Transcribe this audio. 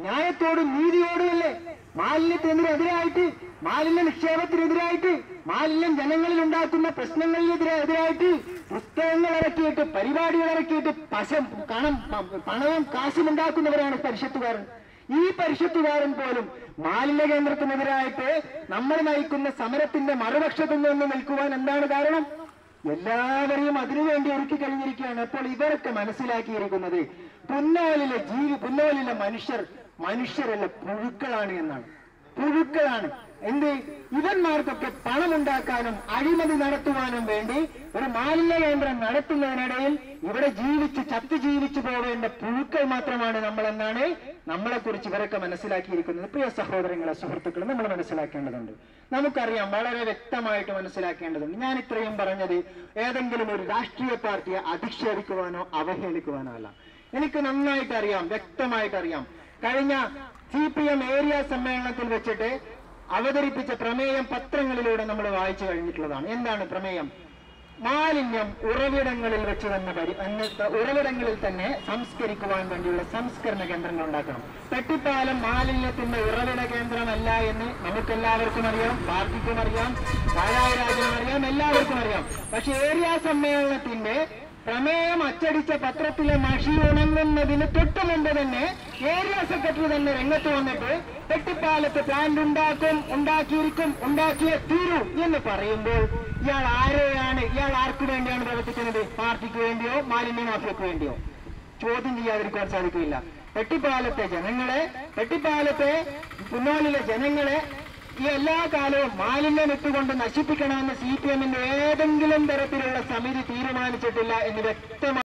ന്യായത്തോടും നീതിയോടുമല്ലേ മാലിന്യത്തിനെതിരായിട്ട്, മാലിന്യ നിക്ഷേപത്തിനെതിരായിട്ട്, മാലിന്യം ജനങ്ങളിൽ ഉണ്ടാക്കുന്ന പ്രശ്നങ്ങളിനെതിരായിട്ട് പുസ്തകങ്ങൾ ഇറക്കിയിട്ട്, പരിപാടികൾ ഇറക്കിയിട്ട് പണവും കാശും ഉണ്ടാക്കുന്നവരാണ് പരിഷത്തുകാരൻ. ഈ പരിഷത്തുകാരൻ പോലും മാലിന്യ കേന്ദ്രത്തിനെതിരായിട്ട് നമ്മൾ നയിക്കുന്ന സമരത്തിന്റെ മറുപക്ഷത്തു നിന്ന് നിൽക്കുവാൻ എന്താണ് കാരണം? എല്ലാവരെയും അതിനുവേണ്ടി ഒരുക്കി കഴിഞ്ഞിരിക്കുകയാണ്. അപ്പോൾ ഇവരൊക്കെ മനസ്സിലാക്കിയിരിക്കുന്നത് പുന്നോലിലെ മനുഷ്യരല്ല, പുഴുക്കളാണ് എന്നാണ്. പുഴുക്കളാണ്. എന്ത്? ഇവന്മാർക്കൊക്കെ പണമുണ്ടാക്കാനും അഴിമതി നടത്തുവാനും വേണ്ടി ഒരു മാലിന്യ കേന്ദ്രം നടത്തുന്നതിനിടയിൽ ഇവിടെ ചത്തു ജീവിച്ചു പോവേണ്ട പുഴുക്കൾ മാത്രമാണ് നമ്മളെന്നാണ് നമ്മളെ കുറിച്ച് ഇവരൊക്കെ മനസ്സിലാക്കിയിരിക്കുന്നത്. പ്രിയ സഹോദരങ്ങളെ, സുഹൃത്തുക്കളെ, നമ്മൾ മനസ്സിലാക്കേണ്ടതുണ്ട്. നമുക്കറിയാം, വളരെ വ്യക്തമായിട്ട് മനസ്സിലാക്കേണ്ടതുണ്ട്. ഞാൻ ഇത്രയും പറഞ്ഞത് ഏതെങ്കിലും ഒരു രാഷ്ട്രീയ പാർട്ടിയെ അധിക്ഷേപിക്കുവാനോ അവഹേളിക്കുവാനോ അല്ല. എനിക്ക് നന്നായിട്ട് അറിയാം, വ്യക്തമായിട്ടറിയാം. കഴിഞ്ഞ CPM ഏരിയ സമ്മേളനത്തിൽ വെച്ചിട്ട് അവതരിപ്പിച്ച പ്രമേയം പത്രങ്ങളിലൂടെ നമ്മൾ വായിച്ചു കഴിഞ്ഞിട്ടുള്ളതാണ്. എന്താണ് പ്രമേയം? മാലിന്യം ഉറവിടങ്ങളിൽ വെച്ച് തന്നെ ഉറവിടങ്ങളിൽ തന്നെ സംസ്കരിക്കുവാൻ വേണ്ടിയുള്ള സംസ്കരണ കേന്ദ്രങ്ങൾ ഉണ്ടാക്കണം. പെട്ടിപ്പാലം മാലിന്യത്തിന്റെ ഉറവിട കേന്ദ്രമല്ല എന്ന് നമുക്കെല്ലാവർക്കും അറിയാം, പാർട്ടിക്കും അറിയാം, രാജനും അറിയാം, എല്ലാവർക്കും അറിയാം. പക്ഷെ ഏരിയ സമ്മേളനത്തിന്റെ പ്രമേയം അച്ചടിച്ച പത്രത്തിലെ മഷി ഉണങ്ങുന്നതിന് തൊട്ടു മുമ്പ് തന്നെ ഏരിയ സെക്രട്ടറി തന്നെ രംഗത്ത് വന്നിട്ട് പെട്ടിപ്പാലത്ത് പ്ലാന്റ് ഉണ്ടാക്കിയേ തീരൂ എന്ന് പറയുമ്പോൾ ഇയാൾ ആർക്കു വേണ്ടിയാണ് പ്രവർത്തിക്കുന്നത്? പാർട്ടിക്ക് വേണ്ടിയോ മാലിന്യ മാഫിയക്ക് വേണ്ടിയോ? ചോദ്യം ചെയ്യാതിരിക്കാൻ സാധിക്കില്ല. പെട്ടിപ്പാലത്തെ പുന്നോലിലെ ജനങ്ങളെ ഈ എല്ലാ കാലവും മാലിന്യം ഇട്ടുകൊണ്ട് നശിപ്പിക്കണമെന്ന് CPM ഏതെങ്കിലും തരത്തിലുള്ള സമിതി തീരുമാനിച്ചിട്ടില്ല എന്ന് വ്യക്തമായി